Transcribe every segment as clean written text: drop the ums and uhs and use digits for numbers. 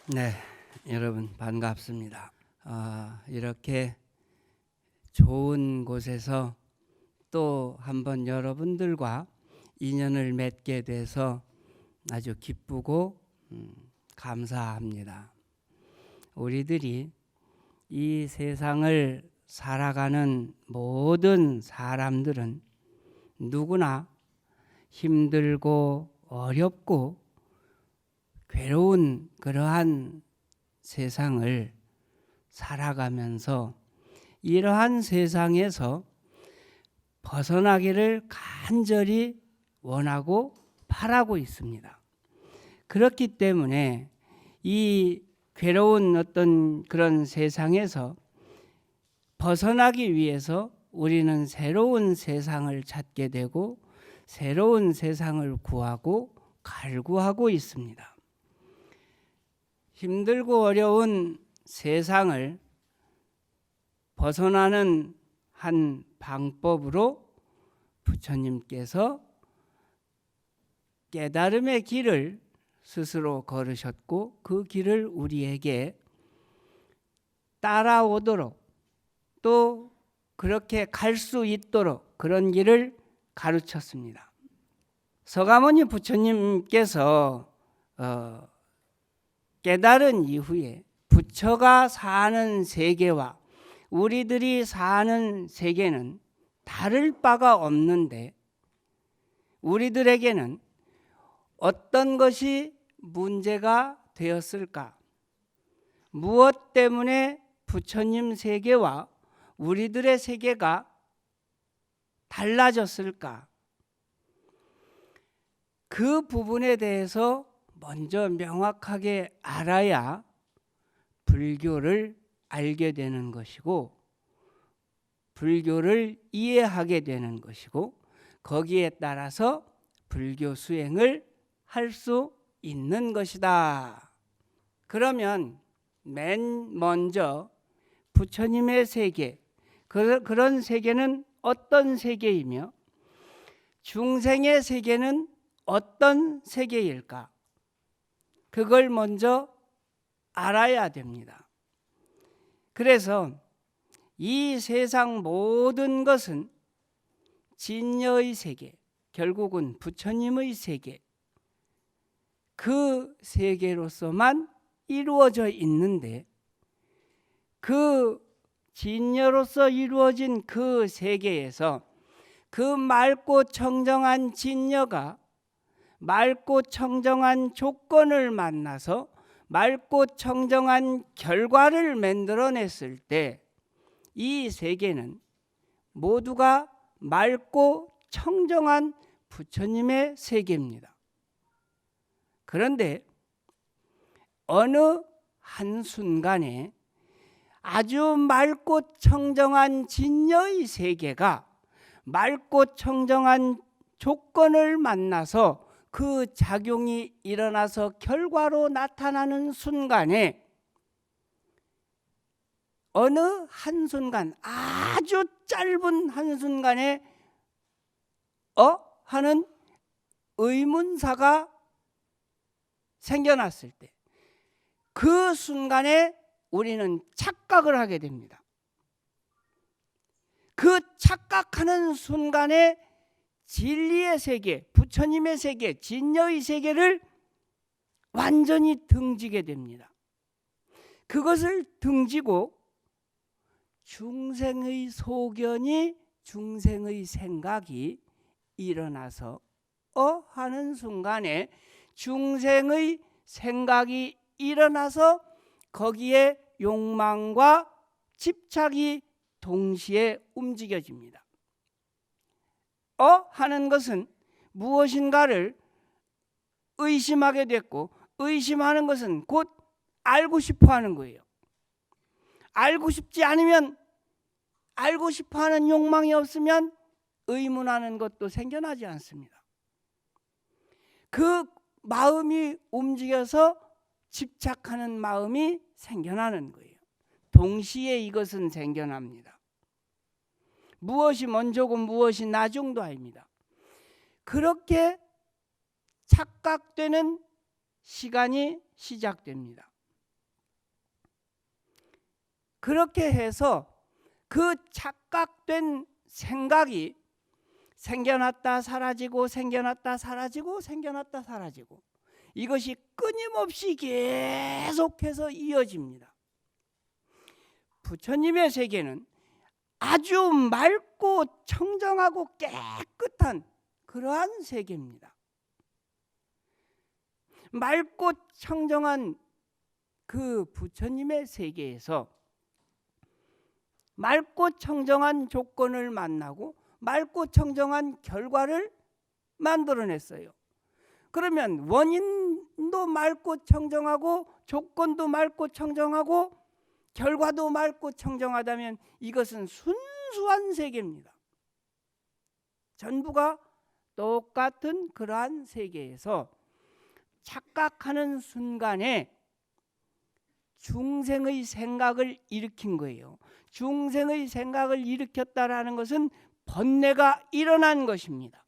네, 여러분 반갑습니다. 이렇게 좋은 곳에서 또 한번 여러분들과 인연을 맺게 돼서 아주 기쁘고 감사합니다. 우리들이 이 세상을 살아가는 모든 사람들은 누구나 힘들고 어렵고 괴로운 그러한 세상을 살아가면서 이러한 세상에서 벗어나기를 간절히 원하고 바라고 있습니다. 그렇기 때문에 이 괴로운 어떤 그런 세상에서 벗어나기 위해서 우리는 새로운 세상을 찾게 되고 새로운 세상을 구하고 갈구하고 있습니다. 힘들고 어려운 세상을 벗어나는 한 방법으로 부처님께서 깨달음의 길을 스스로 걸으셨고 그 길을 우리에게 따라오도록 또 그렇게 갈 수 있도록 그런 길을 가르쳤습니다. 서가모니 부처님께서 깨달은 이후에 부처가 사는 세계와 우리들이 사는 세계는 다를 바가 없는데 우리들에게는 어떤 것이 문제가 되었을까? 무엇 때문에 부처님 세계와 우리들의 세계가 달라졌을까? 그 부분에 대해서 먼저 명확하게 알아야 불교를 알게 되는 것이고 불교를 이해하게 되는 것이고 거기에 따라서 불교 수행을 할 수 있는 것이다. 그러면 맨 먼저 부처님의 세계, 그런 세계는 어떤 세계이며 중생의 세계는 어떤 세계일까? 그걸 먼저 알아야 됩니다. 그래서 이 세상 모든 것은 진여의 세계, 결국은 부처님의 세계, 그 세계로서만 이루어져 있는데 그 진여로서 이루어진 그 세계에서 그 맑고 청정한 진여가 맑고 청정한 조건을 만나서 맑고 청정한 결과를 만들어냈을 때 이 세계는 모두가 맑고 청정한 부처님의 세계입니다. 그런데 어느 한순간에 아주 맑고 청정한 진여의 세계가 맑고 청정한 조건을 만나서 그 작용이 일어나서 결과로 나타나는 순간에 어느 한순간 아주 짧은 한순간에 하는 의문사가 생겨났을 때 그 순간에 우리는 착각을 하게 됩니다. 그 착각하는 순간에 진리의 세계, 부처님의 세계, 진여의 세계를 완전히 등지게 됩니다. 그것을 등지고 중생의 소견이 중생의 생각이 일어나서 하는 순간에 중생의 생각이 일어나서 거기에 욕망과 집착이 동시에 움직여집니다. 하는 것은 무엇인가를 의심하게 됐고 의심하는 것은 곧 알고 싶어 하는 거예요. 알고 싶지 않으면 알고 싶어 하는 욕망이 없으면 의문하는 것도 생겨나지 않습니다. 그 마음이 움직여서 집착하는 마음이 생겨나는 거예요. 동시에 이것은 생겨납니다. 무엇이 먼저고 무엇이 나중도 아닙니다. 그렇게 착각되는 시간이 시작됩니다. 그렇게 해서 그 착각된 생각이 생겨났다 사라지고 생겨났다 사라지고 생겨났다 사라지고 이것이 끊임없이 계속해서 이어집니다. 부처님의 세계는 아주 맑고 청정하고 깨끗한 그러한 세계입니다. 맑고 청정한 그 부처님의 세계에서 맑고 청정한 조건을 만나고 맑고 청정한 결과를 만들어냈어요. 그러면 원인도 맑고 청정하고 조건도 맑고 청정하고 결과도 맑고 청정하다면 이것은 순수한 세계입니다. 전부가 똑같은 그러한 세계에서 착각하는 순간에 중생의 생각을 일으킨 거예요. 중생의 생각을 일으켰다라는 것은 번뇌가 일어난 것입니다.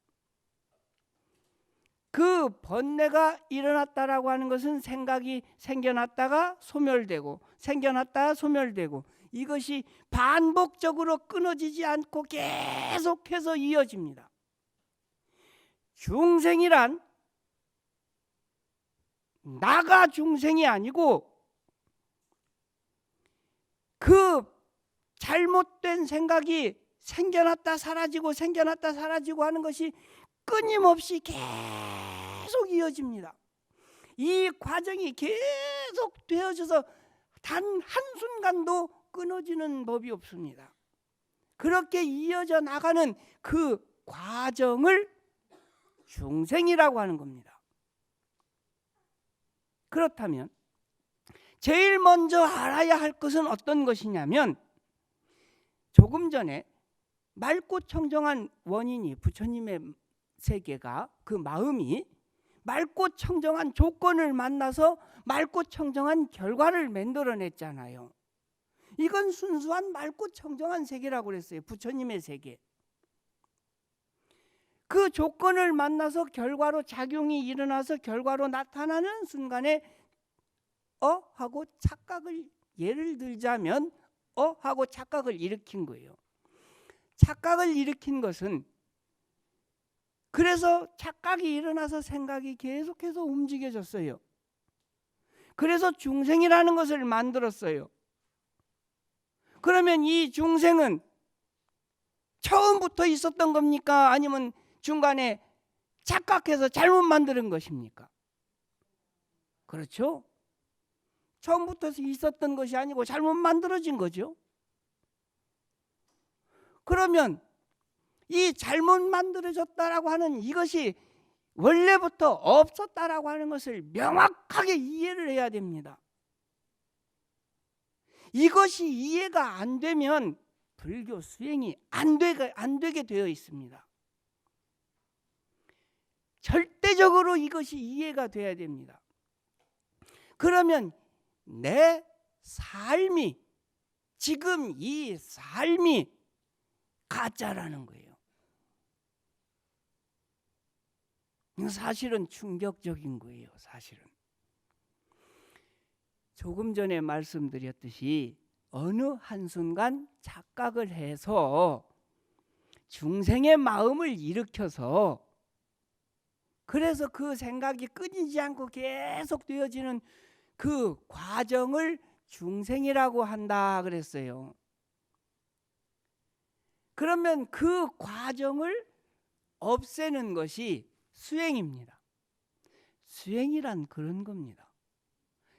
그 번뇌가 일어났다라고 하는 것은 생각이 생겨났다가 소멸되고 생겨났다가 소멸되고 이것이 반복적으로 끊어지지 않고 계속해서 이어집니다. 중생이란 나가 중생이 아니고 그 잘못된 생각이 생겨났다 사라지고 생겨났다 사라지고 하는 것이 끊임없이 계속 이어집니다. 이 과정이 계속 되어져서 단 한순간도 끊어지는 법이 없습니다. 그렇게 이어져 나가는 그 과정을 중생이라고 하는 겁니다. 그렇다면 제일 먼저 알아야 할 것은 어떤 것이냐면 조금 전에 맑고 청정한 원인이 부처님의 세계가 그 마음이 맑고 청정한 조건을 만나서 맑고 청정한 결과를 만들어냈잖아요. 이건 순수한 맑고 청정한 세계라고 그랬어요. 부처님의 세계. 그 조건을 만나서 결과로 작용이 일어나서 결과로 나타나는 순간에 하고 착각을 예를 들자면 하고 착각을 일으킨 거예요. 착각을 일으킨 것은 그래서 착각이 일어나서 생각이 계속해서 움직여졌어요. 그래서 중생이라는 것을 만들었어요. 그러면 이 중생은 처음부터 있었던 겁니까? 아니면 중간에 착각해서 잘못 만드는 것입니까? 그렇죠? 처음부터 있었던 것이 아니고 잘못 만들어진 거죠. 그러면 이 잘못 만들어졌다라고 하는 이것이 원래부터 없었다라고 하는 것을 명확하게 이해를 해야 됩니다. 이것이 이해가 안 되면 불교 수행이 안 되게 되어 있습니다. 절대적으로 이것이 이해가 돼야 됩니다. 그러면 내 삶이 지금 이 삶이 가짜라는 거예요. 사실은 충격적인 거예요. 사실은 조금 전에 말씀드렸듯이 어느 한순간 착각을 해서 중생의 마음을 일으켜서 그래서 그 생각이 끊이지 않고 계속 되어지는 그 과정을 중생이라고 한다 그랬어요. 그러면 그 과정을 없애는 것이 수행입니다. 수행이란 그런 겁니다.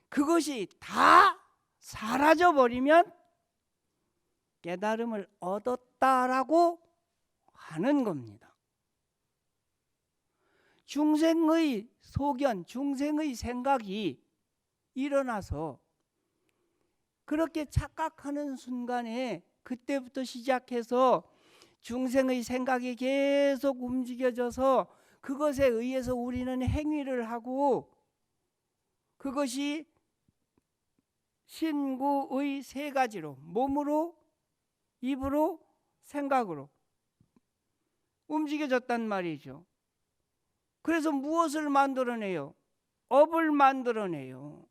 그것이 다 사라져 버리면 깨달음을 얻었다라고 하는 겁니다. 중생의 소견, 중생의 생각이 일어나서 그렇게 착각하는 순간에 그때부터 시작해서 중생의 생각이 계속 움직여져서 그것에 의해서 우리는 행위를 하고 그것이 신구의 세 가지로 몸으로, 입으로, 생각으로 움직여졌단 말이죠. 그래서 무엇을 만들어내요? 업을 만들어내요.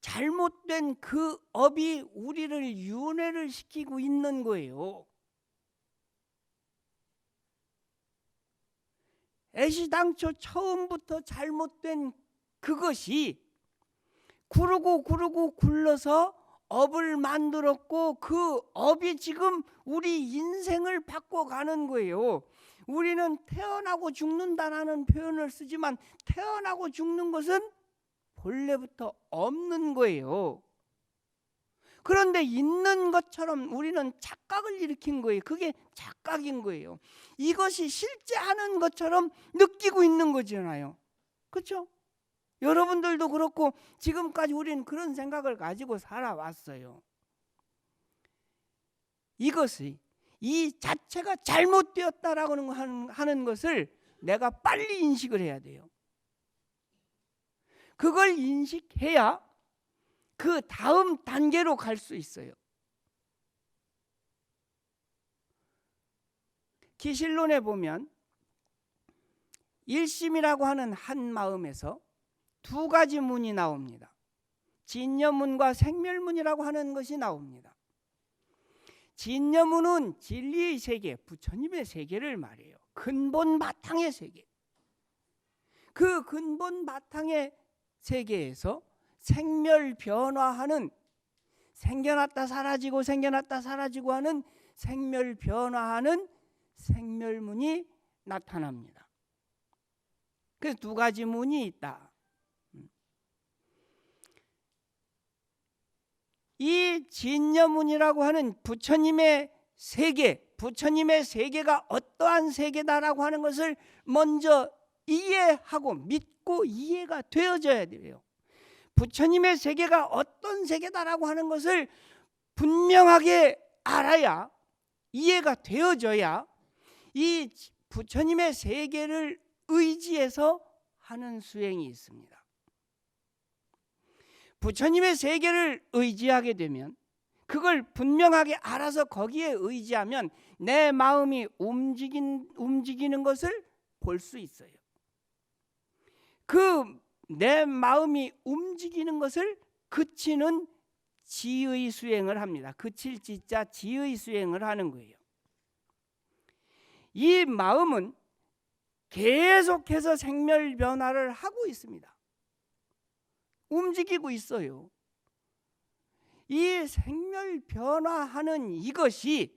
잘못된 그 업이 우리를 윤회를 시키고 있는 거예요. 애시당초 처음부터 잘못된 그것이 구르고 굴러서 업을 만들었고, 그 업이 지금 우리 인생을 바꿔가는 거예요. 우리는 태어나고 죽는다라는 표현을 쓰지만 태어나고 죽는 것은 본래부터 없는 거예요. 그런데 있는 것처럼 우리는 착각을 일으킨 거예요. 그게 착각인 거예요. 이것이 실제 하는 것처럼 느끼고 있는 거잖아요. 그렇죠? 여러분들도 그렇고 지금까지 우리는 그런 생각을 가지고 살아왔어요. 이것이 이 자체가 잘못되었다라고 하는 것을 내가 빨리 인식을 해야 돼요. 그걸 인식해야 그 다음 단계로 갈 수 있어요. 기실론에 보면 일심이라고 하는 한 마음에서 두 가지 문이 나옵니다. 진여문과 생멸문이라고 하는 것이 나옵니다. 진여문은 진리의 세계, 부처님의 세계를 말해요. 근본 바탕의 세계. 그 근본 바탕의 세계에서 생멸 변화하는, 생겨났다 사라지고 생겨났다 사라지고 하는 생멸 변화하는 생멸문이 나타납니다. 그래서 두 가지 문이 있다. 이 진여문이라고 하는 부처님의 세계, 부처님의 세계가 어떠한 세계다라고 하는 것을 먼저 이해하고 믿고 이해가 되어져야 돼요. 부처님의 세계가 어떤 세계다라고 하는 것을 분명하게 알아야, 이해가 되어져야 이 부처님의 세계를 의지해서 하는 수행이 있습니다. 부처님의 세계를 의지하게 되면, 그걸 분명하게 알아서 거기에 의지하면 내 마음이 움직이는 것을 볼 수 있어요. 그 내 마음이 움직이는 것을 그치는 지의 수행을 합니다. 그칠 지자 지의 수행을 하는 거예요. 이 마음은 계속해서 생멸 변화를 하고 있습니다. 움직이고 있어요. 이 생멸 변화하는 이것이,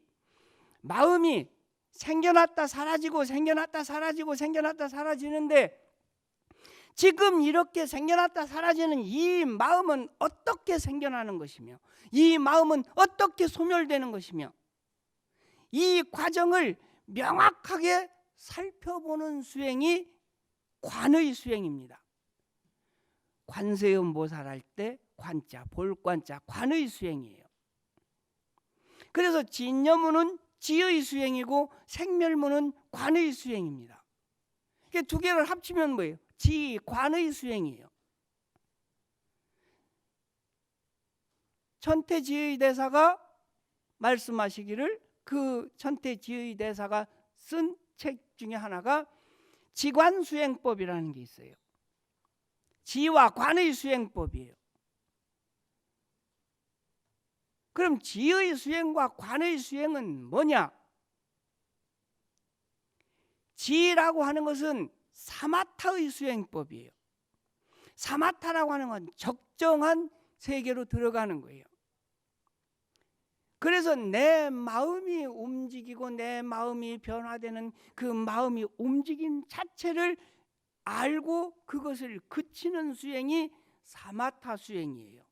마음이 생겨났다 사라지고 생겨났다 사라지고 생겨났다 사라지는데, 지금 이렇게 생겨났다 사라지는 이 마음은 어떻게 생겨나는 것이며, 이 마음은 어떻게 소멸되는 것이며, 이 과정을 명확하게 살펴보는 수행이 관의 수행입니다. 관세음보살 할 때 관자, 볼관자, 관의 수행이에요. 그래서 진여문은 지의 수행이고 생멸문은 관의 수행입니다. 두 개를 합치면 뭐예요? 지, 관의 수행이에요. 천태지의 대사가 말씀하시기를, 그 천태지의 대사가 쓴 책 중에 하나가 지관수행법이라는 게 있어요. 지와 관의 수행법이에요. 그럼 지의 수행과 관의 수행은 뭐냐? 지라고 하는 것은 사마타의 수행법이에요. 사마타라고 하는 건 적정한 세계로 들어가는 거예요. 그래서 내 마음이 움직이고 내 마음이 변화되는 그 마음이 움직임 자체를 알고 그것을 그치는 수행이 사마타 수행이에요.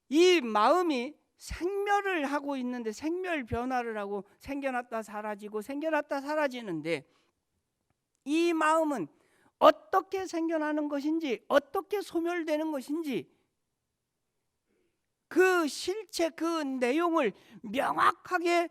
이 마음이 생멸을 하고 있는데, 생멸 변화를 하고 생겨났다 사라지고 생겨났다 사라지는데, 이 마음은 어떻게 생겨나는 것인지, 어떻게 소멸되는 것인지, 그 실체, 그 내용을 명확하게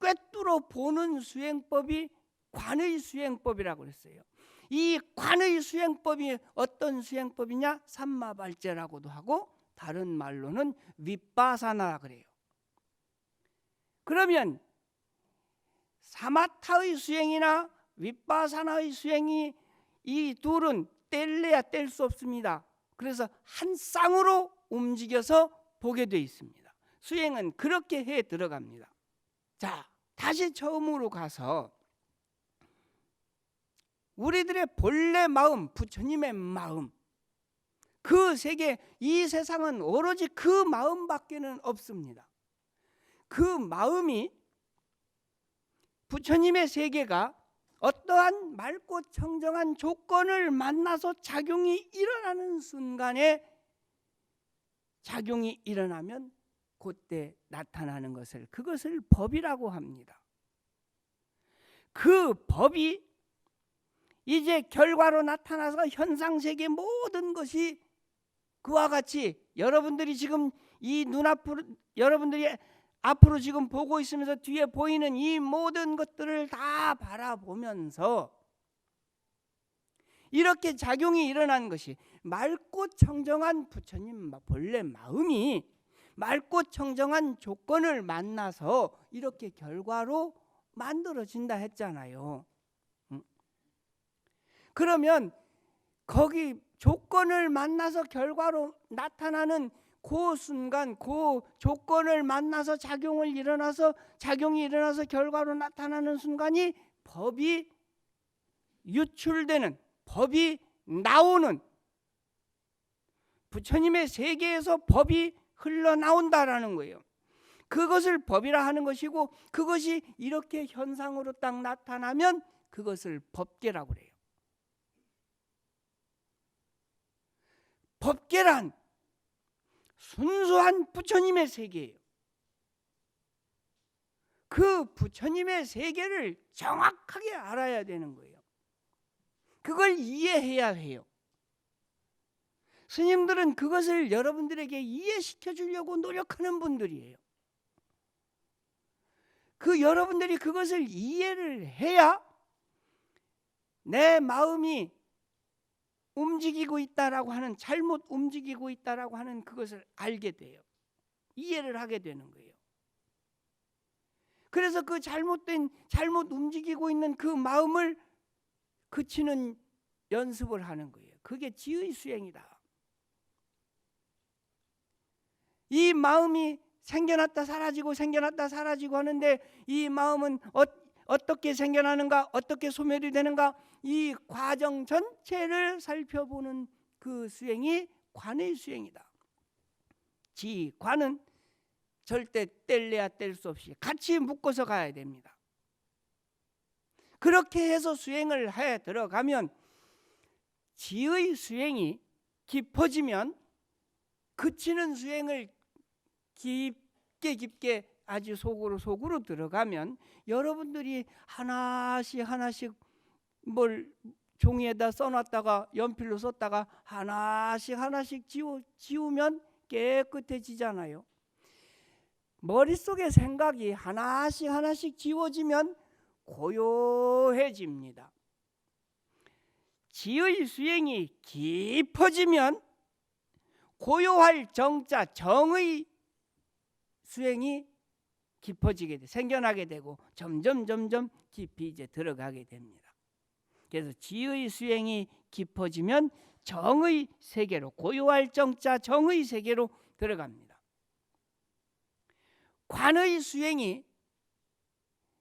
꿰뚫어 보는 수행법이 관의 수행법이라고 그랬어요. 이 관의 수행법이 어떤 수행법이냐? 삼마발제라고도 하고 다른 말로는 윗바사나 그래요. 그러면 사마타의 수행이나 윗바사나의 수행이, 이 둘은 뗄래야 뗄 수 없습니다. 그래서 한 쌍으로 움직여서 보게 돼 있습니다. 수행은 그렇게 해 들어갑니다. 자, 다시 처음으로 가서 우리들의 본래 마음, 부처님의 마음, 그 세계, 이 세상은 오로지 그 마음밖에는 없습니다. 그 마음이, 부처님의 세계가 어떠한 맑고 청정한 조건을 만나서 작용이 일어나는 순간에, 작용이 일어나면 그때 나타나는 것을, 그것을 법이라고 합니다. 그 법이 이제 결과로 나타나서 현상세계 모든 것이 그와 같이 여러분들이 지금 이 눈앞으로, 여러분들이 앞으로 지금 보고 있으면서 뒤에 보이는 이 모든 것들을 다 바라보면서 이렇게 작용이 일어난 것이 맑고 청정한 부처님 본래 마음이 맑고 청정한 조건을 만나서 이렇게 결과로 만들어진다 했잖아요. 그러면 거기 조건을 만나서 결과로 나타나는 그 순간, 그 조건을 만나서 작용이 일어나서 결과로 나타나는 순간이 법이 유출되는, 법이 나오는, 부처님의 세계에서 법이 흘러나온다라는 거예요. 그것을 법이라 하는 것이고, 그것이 이렇게 현상으로 딱 나타나면 그것을 법계라고 그래요. 법계란 순수한 부처님의 세계예요. 그 부처님의 세계를 정확하게 알아야 되는 거예요. 그걸 이해해야 해요. 스님들은 그것을 여러분들에게 이해시켜 주려고 노력하는 분들이에요. 그 여러분들이 그것을 이해를 해야 내 마음이 움직이고 있다라고 하는, 잘못 움직이고 있다라고 하는 그것을 알게 돼요. 이해를 하게 되는 거예요. 그래서 그 잘못 움직이고 있는 그 마음을 그치는 연습을 하는 거예요. 그게 지의 수행이다. 이 마음이 생겨났다 사라지고 생겨났다 사라지고 하는데, 이 마음은 어떻게 생겨나는가, 어떻게 소멸이 되는가, 이 과정 전체를 살펴보는 그 수행이 관의 수행이다. 지관은 절대 뗄래야 뗄 수 없이 같이 묶어서 가야 됩니다. 그렇게 해서 수행을 해 들어가면, 지의 수행이 깊어지면, 그치는 수행을 깊게 아주 속으로 들어가면 여러분들이 하나씩 뭘 종이에다 써놨다가 연필로 썼다가 하나씩 지우면 깨끗해지잖아요. 머릿속의 생각이 하나씩 지워지면 고요해집니다. 지의 수행이 깊어지면 고요할 정자, 정의 수행이 깊어지게 돼, 생겨나게 되고 점점 깊이 이제 들어가게 됩니다. 그래서 지의 수행이 깊어지면 정의 세계로, 고요할 정자 정의 세계로 들어갑니다. 관의 수행이,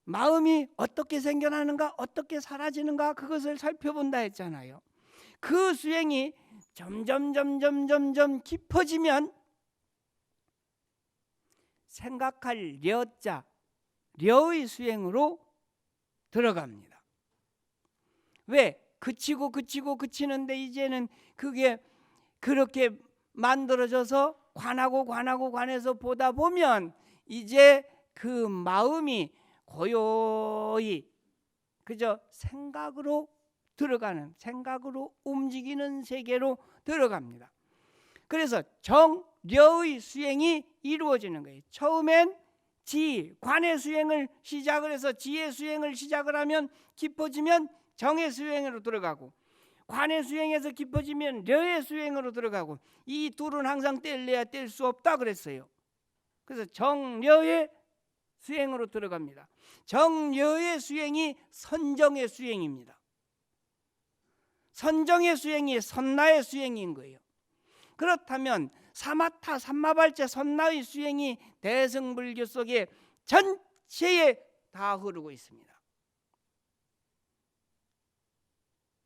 마음이 어떻게 생겨나는가, 어떻게 사라지는가, 그것을 살펴본다 했잖아요. 그 수행이 점점 깊어지면 생각할 려자, 려의 수행으로 들어갑니다. 왜? 그치는데 이제는 그게 그렇게 만들어져서 관해서 보다 보면 이제 그 마음이 고요히 그저 생각으로 들어가는, 생각으로 움직이는 세계로 들어갑니다. 그래서 정려의 수행이 이루어지는 거예요. 처음엔 관의 수행을 시작을 해서 지의 수행을 시작을 하면 깊어지면 정의 수행으로 들어가고, 관의 수행에서 깊어지면 려의 수행으로 들어가고, 이 둘은 항상 뗄래야 뗄 수 없다 그랬어요. 그래서 정려의 수행으로 들어갑니다. 정려의 수행이 선정의 수행입니다. 선정의 수행이 선나의 수행인 거예요. 그렇다면 사마타 삼마발체 선나의 수행이 대승불교 속에 전체에 다 흐르고 있습니다.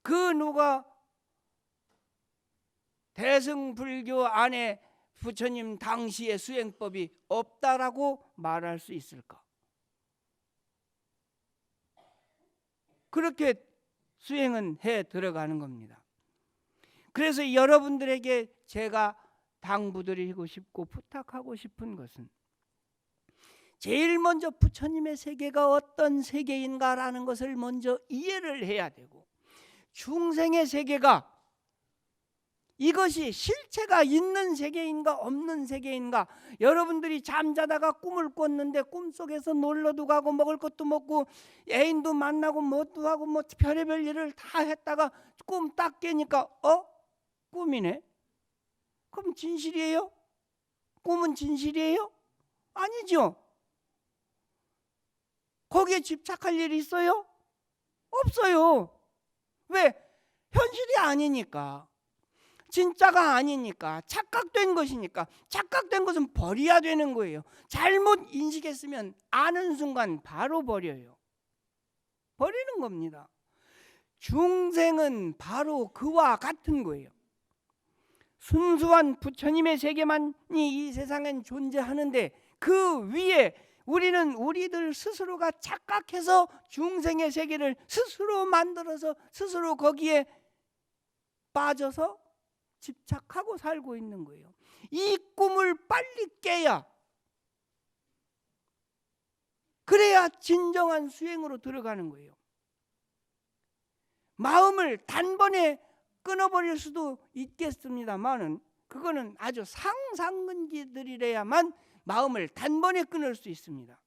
그 누가 대승불교 안에 부처님 당시의 수행법이 없다라고 말할 수 있을까? 그렇게 수행은 해 들어가는 겁니다. 그래서 여러분들에게 제가 당부드리고 싶고 부탁하고 싶은 것은 제일 먼저 부처님의 세계가 어떤 세계인가라는 것을 먼저 이해를 해야 되고, 중생의 세계가 이것이 실체가 있는 세계인가 없는 세계인가, 여러분들이 잠자다가 꿈을 꿨는데 꿈속에서 놀러도 가고 먹을 것도 먹고 애인도 만나고 뭐도 하고 뭐 별의별 일을 다 했다가 꿈 딱 깨니까 꿈이네? 그럼 진실이에요? 꿈은 진실이에요? 아니죠. 거기에 집착할 일이 있어요? 없어요. 왜? 현실이 아니니까. 진짜가 아니니까. 착각된 것이니까. 착각된 것은 버려야 되는 거예요. 잘못 인식했으면 아는 순간 바로 버려요. 버리는 겁니다. 중생은 바로 그와 같은 거예요. 순수한 부처님의 세계만이 이 세상엔 존재하는데 그 위에 우리는 우리들 스스로가 착각해서 중생의 세계를 스스로 만들어서 스스로 거기에 빠져서 집착하고 살고 있는 거예요. 이 꿈을 빨리 깨야, 그래야 진정한 수행으로 들어가는 거예요. 마음을 단번에 끊어버릴 수도 있겠습니다만은 그거는 아주 상상근기들이래야만 마음을 단번에 끊을 수 있습니다.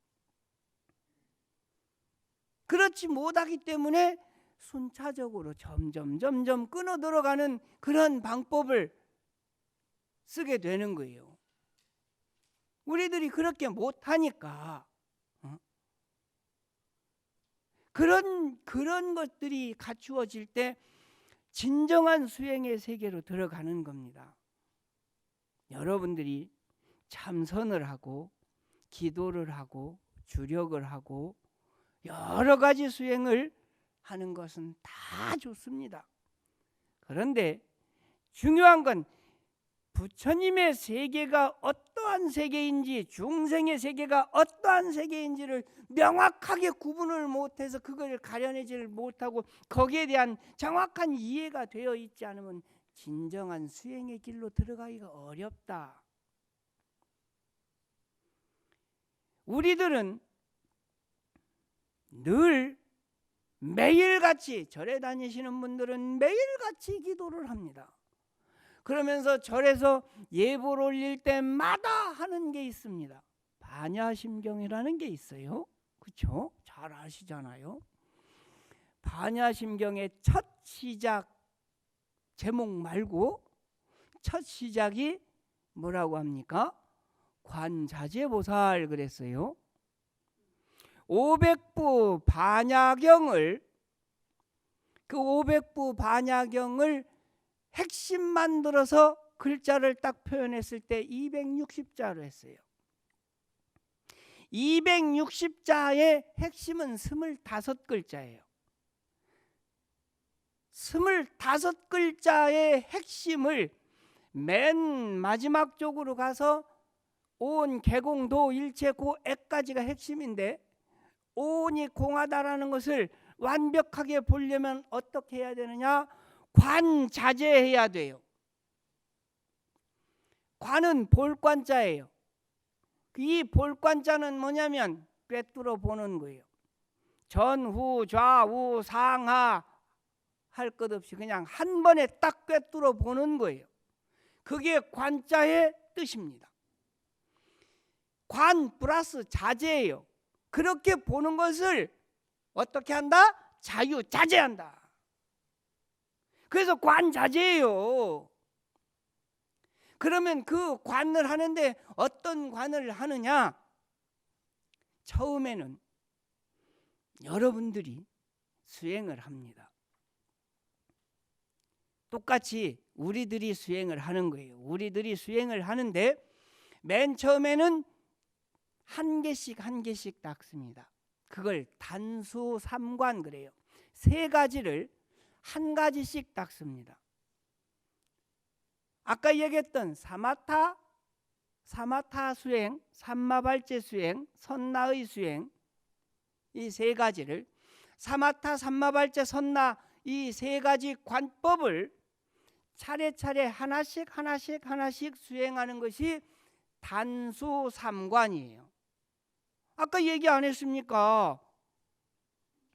그렇지 못하기 때문에 순차적으로 점점 끊어 들어가는 그런 방법을 쓰게 되는 거예요. 우리들이 그렇게 못하니까 그런 것들이 갖추어질 때 진정한 수행의 세계로 들어가는 겁니다. 여러분들이 참선을 하고 기도를 하고 주력을 하고 여러 가지 수행을 하는 것은 다 좋습니다. 그런데 중요한 건 부처님의 세계가 어떠한 세계인지, 중생의 세계가 어떠한 세계인지를 명확하게 구분을 못해서 그걸 가려내지를 못하고 거기에 대한 정확한 이해가 되어 있지 않으면 진정한 수행의 길로 들어가기가 어렵다. 우리들은 늘 매일같이, 절에 다니시는 분들은 매일같이 기도를 합니다. 그러면서 절에서 예보를 올릴 때마다 하는 게 있습니다. 반야심경이라는 게 있어요. 그렇죠? 잘 아시잖아요. 반야심경의 첫 시작 제목 말고 첫 시작이 뭐라고 합니까? 관자재보살 그랬어요. 500부 반야경을, 그 500부 반야경을 핵심 만들어서 글자를 딱 표현했을 때 260자로 했어요. 260자의 핵심은 25글자예요. 25글자의 핵심을 맨 마지막 쪽으로 가서 온 개공도 일체 고애까지가 핵심인데, 온이 공하다라는 것을 완벽하게 보려면 어떻게 해야 되느냐? 관자재해야 돼요. 관은 볼관자예요. 이 볼관자는 뭐냐면 꿰뚫어 보는 거예요. 전후 좌우 상하 할 것 없이 그냥 한 번에 딱 꿰뚫어 보는 거예요. 그게 관자의 뜻입니다. 관 플러스 자재예요. 그렇게 보는 것을 어떻게 한다? 자유자재한다. 그래서 관자재예요. 그러면 그 관을 하는데 어떤 관을 하느냐? 처음에는 여러분들이 수행을 합니다. 똑같이 우리들이 수행을 하는 거예요. 우리들이 수행을 하는데 맨 처음에는 한 개씩 닦습니다. 그걸 단수 삼관 그래요. 세 가지를 한 가지씩 닦습니다. 아까 얘기했던 사마타 수행, 삼마발제 수행, 선나의 수행, 이 세 가지를 사마타, 삼마발제, 선나 이 세 가지 관법을 차례차례 하나씩 수행하는 것이 단수 삼관이에요. 아까 얘기 안 했습니까?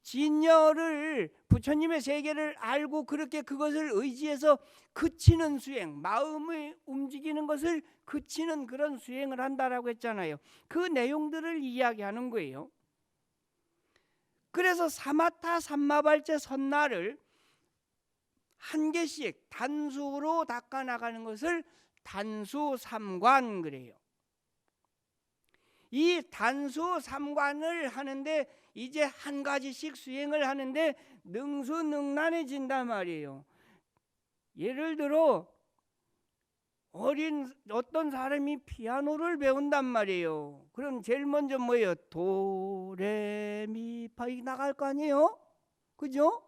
진여를 부처님의 세계를 알고 그렇게 그것을 의지해서 그치는 수행, 마음이 움직이는 것을 그치는 그런 수행을 한다라고 했잖아요. 그 내용들을 이야기하는 거예요. 그래서 사마타, 삼마발제, 선나를 한 개씩 단수로 닦아나가는 것을 단수 삼관 그래요. 이 단수 삼관을 하는데 이제 한 가지씩 수행을 하는데 능수능란해진단 말이에요. 예를 들어 어떤 사람이 피아노를 배운단 말이에요. 그럼 제일 먼저 뭐예요? 도레미파 이 나갈 거 아니에요? 그죠?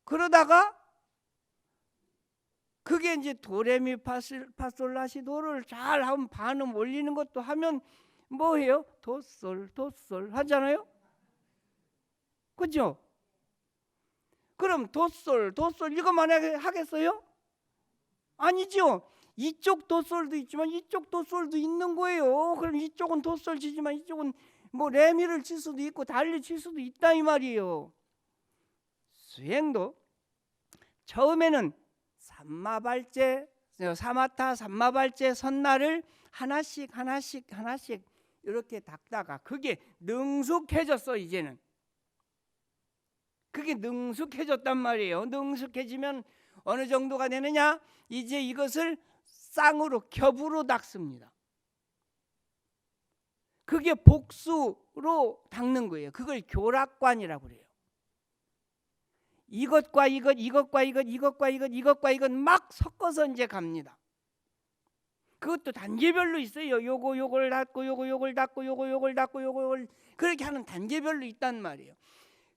그러다가 그게 이제 도레미파솔라시도를 잘 하면 반음 올리는 것도 하면 뭐예요? 도솔 하잖아요. 그죠? 그럼 도솔 이거만 하겠어요? 아니죠. 이쪽 도솔도 있지만 이쪽 도솔도 있는 거예요. 그럼 이쪽은 도솔 치지만 이쪽은 뭐 레미를 칠 수도 있고 달리 칠 수도 있다 이 말이에요. 수행도 처음에는 사마타 삼마발제 선나를 하나씩 이렇게 닦다가 그게 능숙해졌어. 이제는 그게 능숙해졌단 말이에요. 능숙해지면 어느 정도가 되느냐? 이제 이것을 쌍으로 겹으로 닦습니다. 그게 복수로 닦는 거예요. 그걸 교락관이라고 그래요. 이것과 이것 막 섞어서 이제 갑니다. 그것도 단계별로 있어요. 요걸 닦고 요걸 닦고 요걸 닦고 요걸 그렇게 하는 단계별로 있단 말이에요.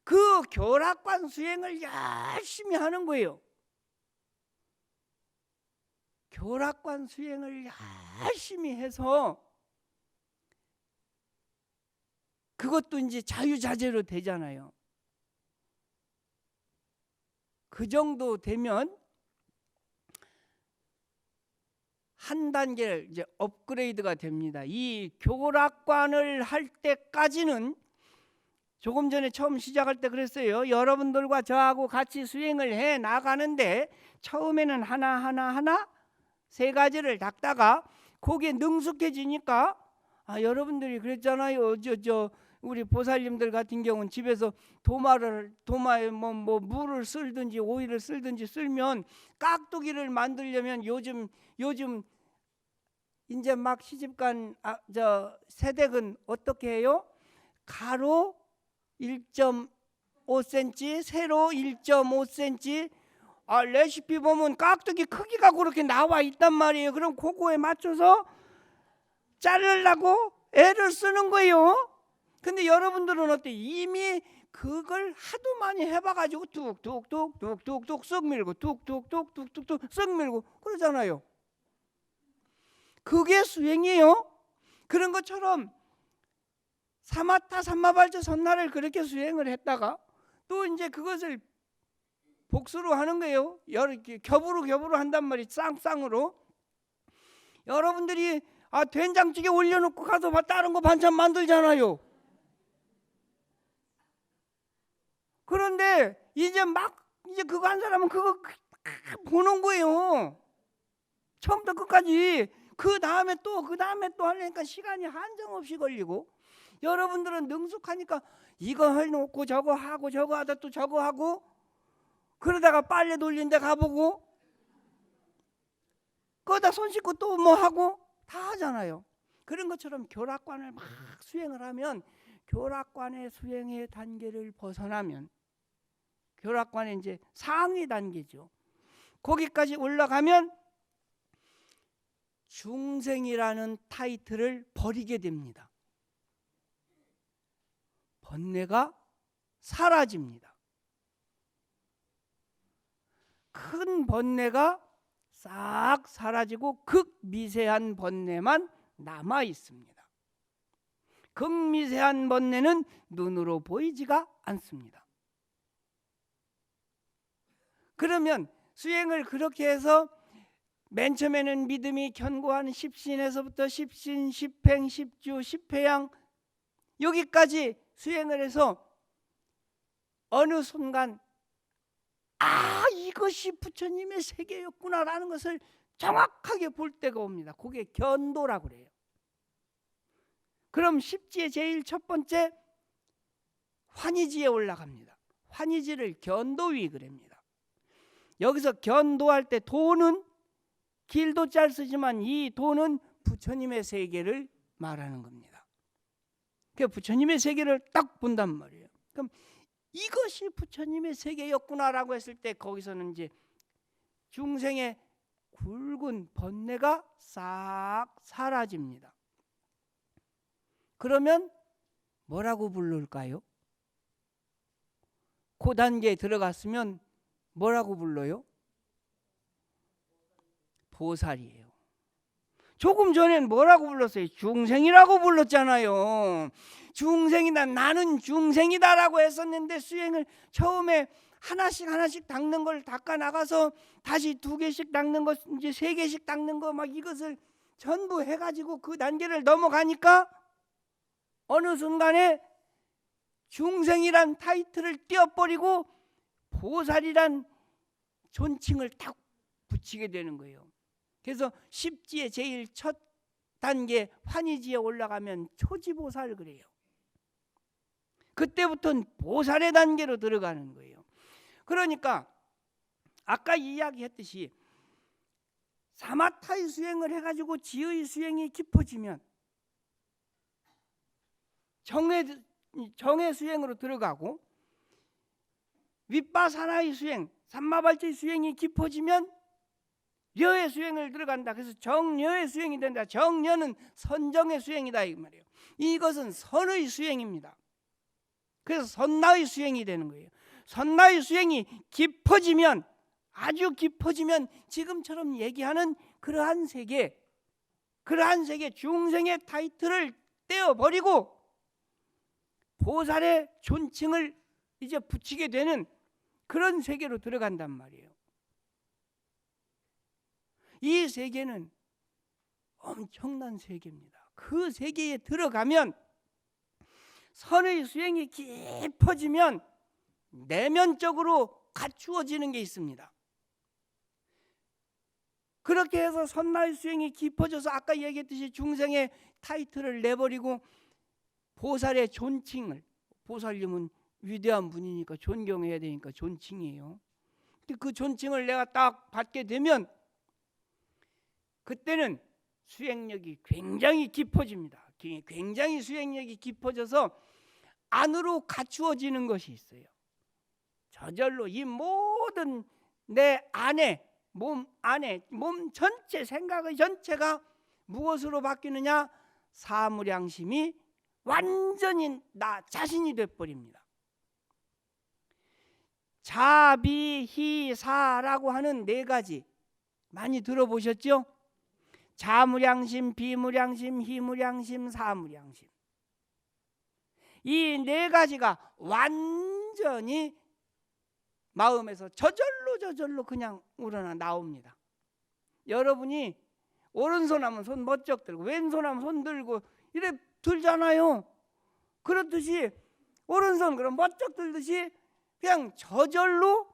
그 교락관 수행을 열심히 하는 거예요. 교락관 수행을 열심히 해서 그것도 이제 자유자재로 되잖아요. 그 정도 되면 한 단계 이제 업그레이드가 됩니다. 이 교락관을 할 때까지는 조금 전에 처음 시작할 때 그랬어요. 여러분들과 저하고 같이 수행을 해 나가는데 처음에는 하나 세 가지를 닦다가 거기에 능숙해지니까 여러분들이 그랬잖아요. 우리 보살님들 같은 경우는 집에서 도마에 뭐 물을 쓸든지 오일을 쓸든지 쓸면 깍두기를 만들려면 요즘 이제 막 시집간 세댁은 어떻게 해요? 가로 1.5cm, 세로 1.5cm. 레시피 보면 깍두기 크기가 그렇게 나와 있단 말이에요. 그럼 그거에 맞춰서 자르려고 애를 쓰는 거예요. 근데 여러분들은 어때? 이미 그걸 하도 많이 해봐가지고 뚝뚝뚝 쓱 밀고 뚝뚝뚝 쓱 밀고 그러잖아요. 그게 수행이에요. 그런 것처럼 사마타 삼마발제 선나를 그렇게 수행을 했다가 또 이제 그것을 복수로 하는 거예요. 이렇게 겹으로 한단 말이에요. 쌍쌍으로. 여러분들이 된장찌개 올려놓고 가서 다른 거 반찬 만들잖아요. 그런데 이제 그거 한 사람은 그거 보는 거예요. 처음부터 끝까지. 그 다음에 또 하려니까 시간이 한정없이 걸리고, 여러분들은 능숙하니까 이거 해놓고 저거 하고 저거 하다 또 저거 하고, 그러다가 빨래 돌린 데 가보고 거기다 손 씻고 또 뭐 하고 다 하잖아요. 그런 것처럼 교락관을 막 수행을 하면, 교락관의 수행의 단계를 벗어나면, 교락관의 이제 상위 단계죠. 거기까지 올라가면 중생이라는 타이틀을 버리게 됩니다. 번뇌가 사라집니다. 큰 번뇌가 싹 사라지고 극미세한 번뇌만 남아 있습니다. 극미세한 번뇌는 눈으로 보이지가 않습니다. 그러면 수행을 그렇게 해서 맨 처음에는 믿음이 견고한 십신에서부터 십신, 십행, 십주, 십회양 여기까지 수행을 해서 어느 순간 이것이 부처님의 세계였구나라는 것을 정확하게 볼 때가 옵니다. 그게 견도라고 그래요. 그럼 십지의 제일 첫 번째 환희지에 올라갑니다. 환희지를 견도위 그럽니다. 여기서 견도할 때 도는 길도 잘 쓰지만 이 도는 부처님의 세계를 말하는 겁니다. 그 부처님의 세계를 딱 본단 말이에요. 그럼 이것이 부처님의 세계였구나라고 했을 때 거기서는 이제 중생의 굵은 번뇌가 싹 사라집니다. 그러면 뭐라고 부를까요? 그 단계에 들어갔으면 뭐라고 불러요? 보살이에요. 조금 전엔 뭐라고 불렀어요? 중생이라고 불렀잖아요. 중생이다, 나는 중생이다라고 했었는데 수행을 처음에 하나씩 닦는 걸 닦아 나가서 다시 2개씩 닦는 거, 이제 3개씩 닦는 거 막 이것을 전부 해가지고 그 단계를 넘어가니까 어느 순간에 중생이란 타이틀을 떼어버리고 보살이란 존칭을 딱 붙이게 되는 거예요. 그래서 십지의 제일 첫 단계 환희지에 올라가면 초지보살 그래요. 그때부터는 보살의 단계로 들어가는 거예요. 그러니까 아까 이야기했듯이 사마타의 수행을 해가지고 지의 수행이 깊어지면 정의 수행으로 들어가고 윗바사나의 수행, 삼마발자의 수행이 깊어지면 려의 수행을 들어간다. 그래서 정려의 수행이 된다. 정려는 선정의 수행이다 이 말이에요. 이것은 선의 수행입니다. 그래서 선나의 수행이 되는 거예요. 선나의 수행이 깊어지면, 아주 깊어지면 지금처럼 얘기하는 그러한 세계 중생의 타이틀을 떼어버리고 보살의 존칭을 이제 붙이게 되는 그런 세계로 들어간단 말이에요. 이 세계는 엄청난 세계입니다. 그 세계에 들어가면 선의 수행이 깊어지면 내면적으로 갖추어지는 게 있습니다. 그렇게 해서 선나의 수행이 깊어져서 아까 얘기했듯이 중생의 타이틀을 내버리고 보살의 존칭을, 보살님은 위대한 분이니까 존경해야 되니까 존칭이에요. 그 존칭을 내가 딱 받게 되면 그때는 수행력이 굉장히 깊어집니다. 굉장히 수행력이 깊어져서 안으로 갖추어지는 것이 있어요. 저절로 이 모든 내 안에, 몸 전체, 생각의 전체가 무엇으로 바뀌느냐? 사무량심이 완전히 나 자신이 돼버립니다. 자비희사라고 하는 4가지 많이 들어보셨죠? 자무량심, 비무량심, 희무량심, 사무량심. 이 4가지가 완전히 마음에서 저절로 그냥 우러나 나옵니다. 여러분이 오른손 하면 손 멋쩍 들고 왼손 하면 손 들고 이래 들잖아요. 그렇듯이 오른손 그럼 멋쩍 들듯이 그냥 저절로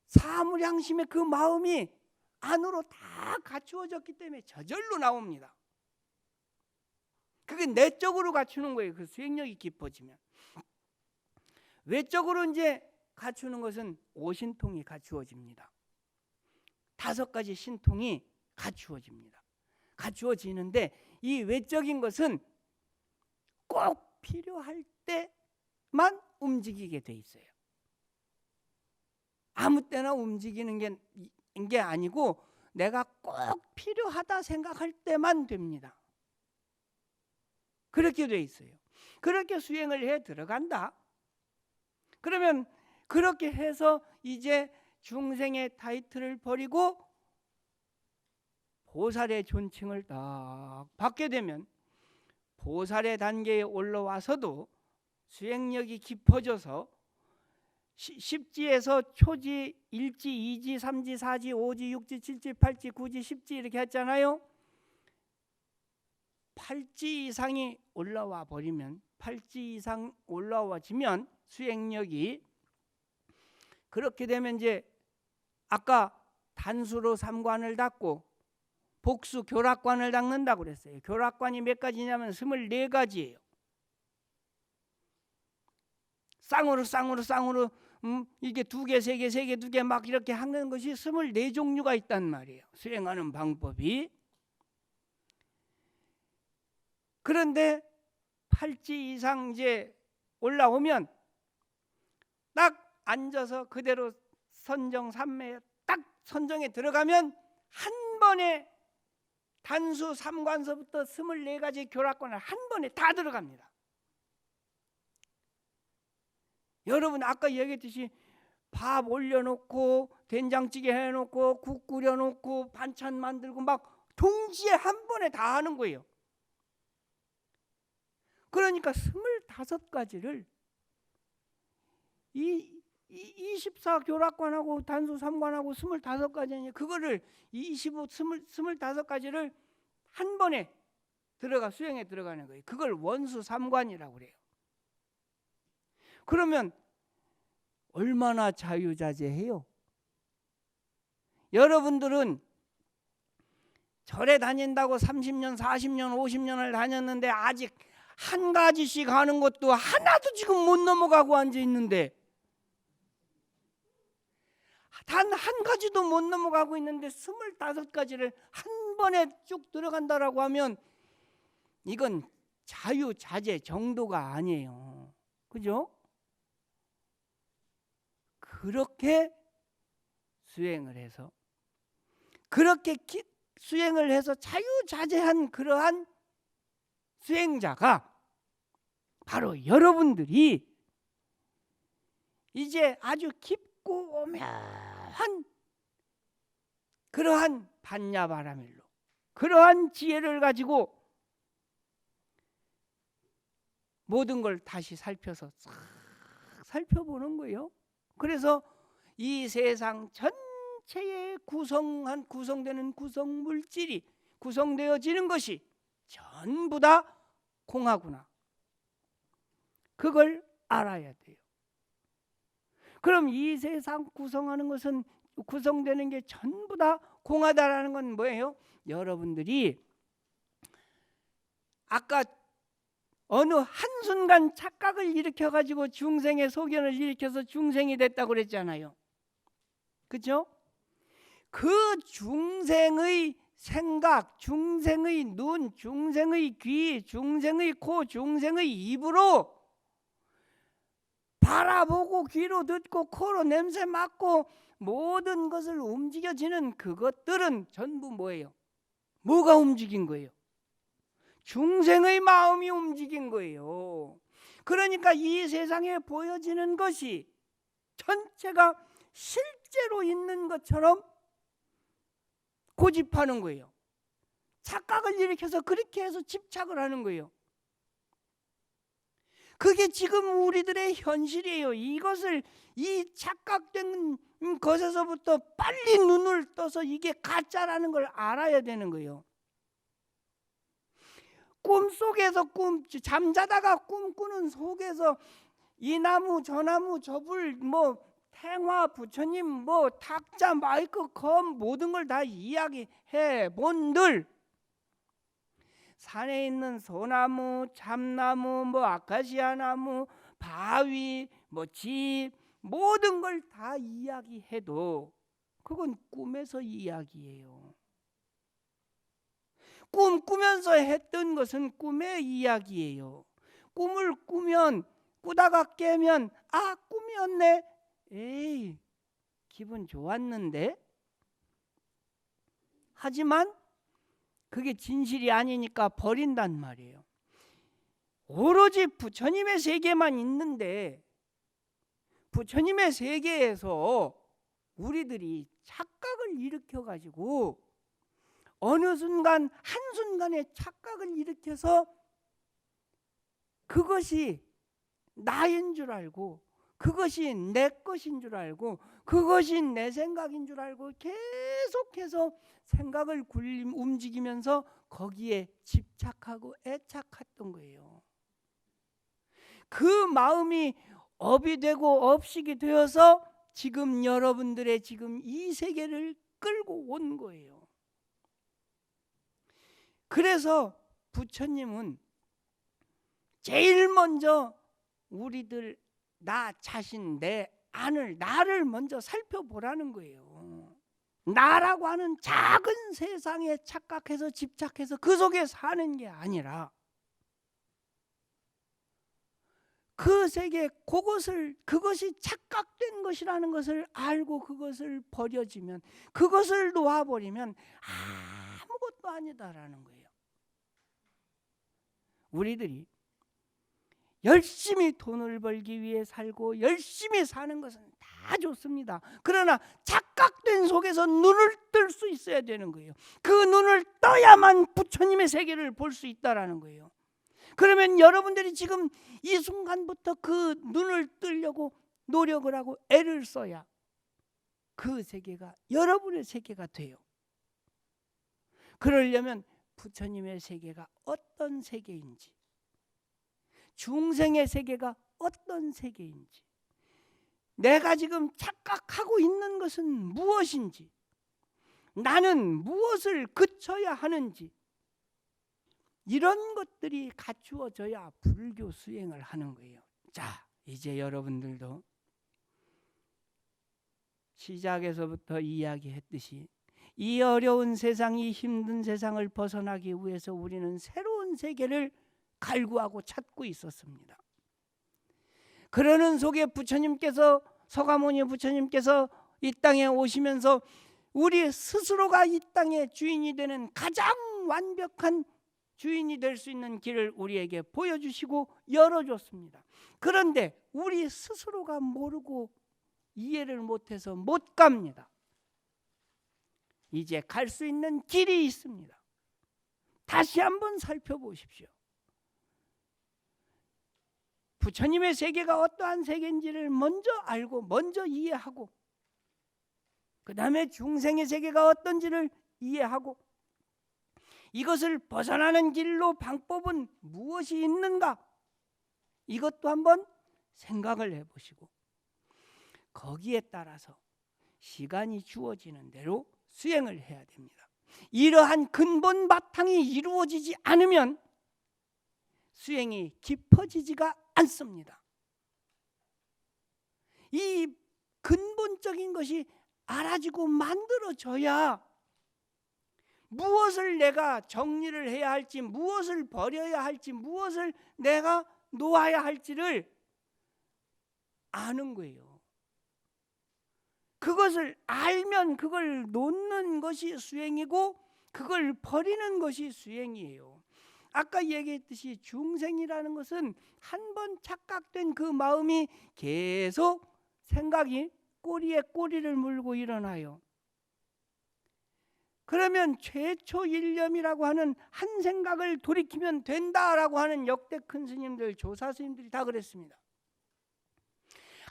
사무량심의 그 마음이 안으로 다 갖추어졌기 때문에 저절로 나옵니다. 그게 내적으로 갖추는 거예요. 그 수행력이 깊어지면. 외적으로 이제 갖추는 것은 5신통이 갖추어집니다. 5가지 신통이 갖추어집니다. 갖추어지는데 이 외적인 것은 꼭 필요할 때만 움직이게 돼 있어요. 아무 때나 움직이는 게 아니고 내가 꼭 필요하다 생각할 때만 됩니다. 그렇게 돼 있어요. 그렇게 수행을 해 들어간다. 그러면 그렇게 해서 이제 중생의 타이틀을 버리고 보살의 존칭을 딱 받게 되면 보살의 단계에 올라와서도 수행력이 깊어져서 10지에서 초지, 1지, 2지, 3지, 4지, 5지, 6지, 7지, 8지, 9지, 10지 이렇게 했잖아요. 8지 이상이 올라와 버리면 8지 이상 올라와지면 수행력이 그렇게 되면 이제 아까 단수로 삼관을 닦고 복수 교락관을 닦는다고 그랬어요. 교락관이 몇 가지냐면 24가지예요. 쌍으로 이게 2개, 3개, 3개, 2개 막 이렇게 하는 것이 24종류가 있단 말이에요. 수행하는 방법이. 그런데 8지 이상 이제 올라오면 딱 앉아서 그대로 선정 삼매에 딱 선정에 들어가면 한 번에 단수 삼관서부터 24가지 교락관을 한 번에 다 들어갑니다. 여러분 아까 얘기했듯이 밥 올려놓고 된장찌개 해놓고 국 끓여놓고 반찬 만들고 막 동시에 한 번에 다 하는 거예요. 그러니까 25가지를 이 24교락관하고 단수 3관하고 25가지니 그거를 25가지를 한 번에 수행에 들어가는 거예요. 그걸 원수 3관이라고 그래요. 그러면 얼마나 자유자재해요? 여러분들은 절에 다닌다고 30년, 40년, 50년을 다녔는데 아직 한 가지씩 하는 것도 하나도 지금 못 넘어가고 앉아 있는데 단 한 가지도 못 넘어가고 있는데 25가지를 한 번에 쭉 들어간다라고 하면 이건 자유자재 정도가 아니에요. 그죠? 그렇게 수행을 해서 그렇게 수행을 해서 자유자재한 그러한 수행자가 바로 여러분들이 이제 아주 깊고 오묘한 그러한 반야바라밀로 그러한 지혜를 가지고 모든 걸 다시 살펴서 싹 살펴보는 거예요. 그래서 이 세상 전체에 구성되는 구성 물질이 구성되어지는 것이 전부 다 공하구나. 그걸 알아야 돼요. 그럼 이 세상 구성하는 것은 구성되는 게 전부 다 공하다라는 건 뭐예요? 여러분들이 아까 어느 한순간 착각을 일으켜가지고 중생의 소견을 일으켜서 중생이 됐다고 그랬잖아요. 그렇죠? 그 중생의 생각, 중생의 눈, 중생의 귀, 중생의 코, 중생의 입으로 바라보고 귀로 듣고 코로 냄새 맡고 모든 것을 움직여지는 그것들은 전부 뭐예요? 뭐가 움직인 거예요? 중생의 마음이 움직인 거예요. 그러니까 이 세상에 보여지는 것이 전체가 실제로 있는 것처럼 고집하는 거예요. 착각을 일으켜서 그렇게 해서 집착을 하는 거예요. 그게 지금 우리들의 현실이에요. 이것을 이 착각된 것에서부터 빨리 눈을 떠서 이게 가짜라는 걸 알아야 되는 거예요. 꿈속에서 잠자다가 꿈꾸는 속에서 이 나무 저 나무 저 불 뭐 탱화 부처님 뭐 탁자 마이크 검 모든 걸 다 이야기해 본들 산에 있는 소나무 참나무 뭐 아카시아 나무 바위 뭐 집 모든 걸 다 이야기해도 그건 꿈에서 이야기예요. 꾸면서 했던 것은 꿈의 이야기예요. 꿈을 꾸다가 깨면 아 꿈이었네. 에이 기분 좋았는데, 하지만 그게 진실이 아니니까 버린단 말이에요. 오로지 부처님의 세계만 있는데, 부처님의 세계에서 우리들이 착각을 일으켜 가지고 어느 순간 한순간에 착각을 일으켜서 그것이 나인 줄 알고, 그것이 내 것인 줄 알고, 그것이 내 생각인 줄 알고 계속해서 생각을 움직이면서 거기에 집착하고 애착했던 거예요. 그 마음이 업이 되고 업식이 되어서 지금 여러분들의 지금 이 세계를 끌고 온 거예요. 그래서 부처님은 제일 먼저 우리들 나 자신, 내 안을, 나를 먼저 살펴보라는 거예요. 나라고 하는 작은 세상에 착각해서 집착해서 그 속에 사는 게 아니라 그 세계, 그것이 착각된 것이라는 것을 알고 그것을 버려지면, 그것을 놓아버리면 아무것도 아니다라는 거예요. 우리들이 열심히 돈을 벌기 위해 살고 열심히 사는 것은 다 좋습니다. 그러나 착각된 속에서 눈을 뜰 수 있어야 되는 거예요. 그 눈을 떠야만 부처님의 세계를 볼 수 있다라는 거예요. 그러면 여러분들이 지금 이 순간부터 그 눈을 뜨려고 노력을 하고 애를 써야 그 세계가 여러분의 세계가 돼요. 그러려면 부처님의 세계가 어떤 세계인지, 중생의 세계가 어떤 세계인지, 내가 지금 착각하고 있는 것은 무엇인지, 나는 무엇을 그쳐야 하는지, 이런 것들이 갖추어져야 불교 수행을 하는 거예요. 자, 이제 여러분들도 시작에서부터 이야기했듯이 이 어려운 세상, 이 힘든 세상을 벗어나기 위해서 우리는 새로운 세계를 갈구하고 찾고 있었습니다. 그러는 속에 부처님께서, 서가모니 부처님께서 이 땅에 오시면서 우리 스스로가 이 땅의 주인이 되는 가장 완벽한 주인이 될 수 있는 길을 우리에게 보여주시고 열어줬습니다. 그런데 우리 스스로가 모르고 이해를 못해서 못 갑니다. 이제 갈 수 있는 길이 있습니다. 다시 한번 살펴보십시오. 부처님의 세계가 어떠한 세계인지를 먼저 알고 먼저 이해하고, 그 다음에 중생의 세계가 어떤지를 이해하고, 이것을 벗어나는 길로 방법은 무엇이 있는가, 이것도 한번 생각을 해보시고 거기에 따라서 시간이 주어지는 대로 수행을 해야 됩니다. 이러한 근본 바탕이 이루어지지 않으면 수행이 깊어지지가 않습니다. 이 근본적인 것이 알아지고 만들어져야 무엇을 내가 정리를 해야 할지, 무엇을 버려야 할지, 무엇을 내가 놓아야 할지를 아는 거예요. 그것을 알면 그걸 놓는 것이 수행이고 그걸 버리는 것이 수행이에요. 아까 얘기했듯이 중생이라는 것은 한 번 착각된 그 마음이 계속 생각이 꼬리에 꼬리를 물고 일어나요. 그러면 최초 일념이라고 하는 한 생각을 돌이키면 된다라고 하는 역대 큰 스님들, 조사 스님들이 다 그랬습니다.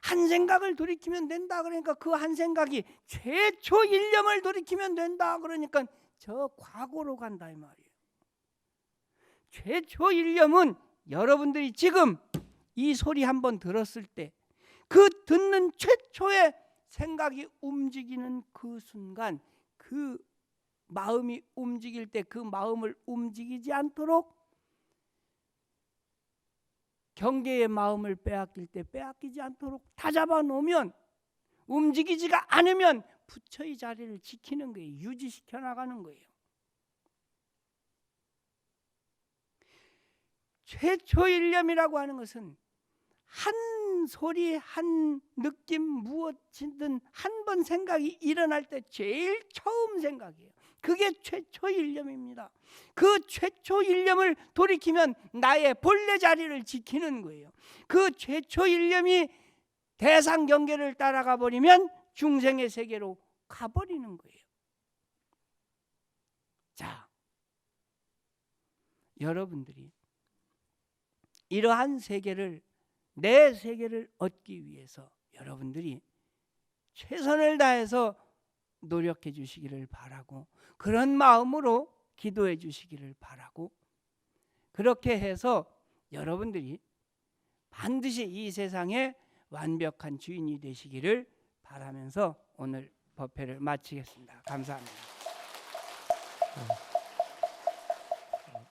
한 생각을 돌이키면 된다 그러니까 그 한 생각이 최초 일념을 돌이키면 된다 그러니까 저 과거로 간다 이 말이에요. 최초 일념은 여러분들이 지금 이 소리 한번 들었을 때 그 듣는 최초의 생각이 움직이는 그 순간, 그 마음이 움직일 때 그 마음을 움직이지 않도록, 경계의 마음을 빼앗길 때 빼앗기지 않도록 다잡아 놓으면, 움직이지가 않으면 부처의 자리를 지키는 거예요. 유지시켜 나가는 거예요. 최초 일념이라고 하는 것은 한 소리, 한 느낌, 무엇이든 한 번 생각이 일어날 때 제일 처음 생각이에요. 그게 최초 일념입니다. 그 최초 일념을 돌이키면 나의 본래 자리를 지키는 거예요. 그 최초 일념이 대상 경계를 따라가 버리면 중생의 세계로 가버리는 거예요. 자, 여러분들이 이러한 세계를, 내 세계를 얻기 위해서 여러분들이 최선을 다해서 노력해 주시기를 바라고, 그런 마음으로 기도해 주시기를 바라고, 그렇게 해서 여러분들이 반드시 이 세상의 완벽한 주인이 되시기를 바라면서 오늘 법회를 마치겠습니다. 감사합니다.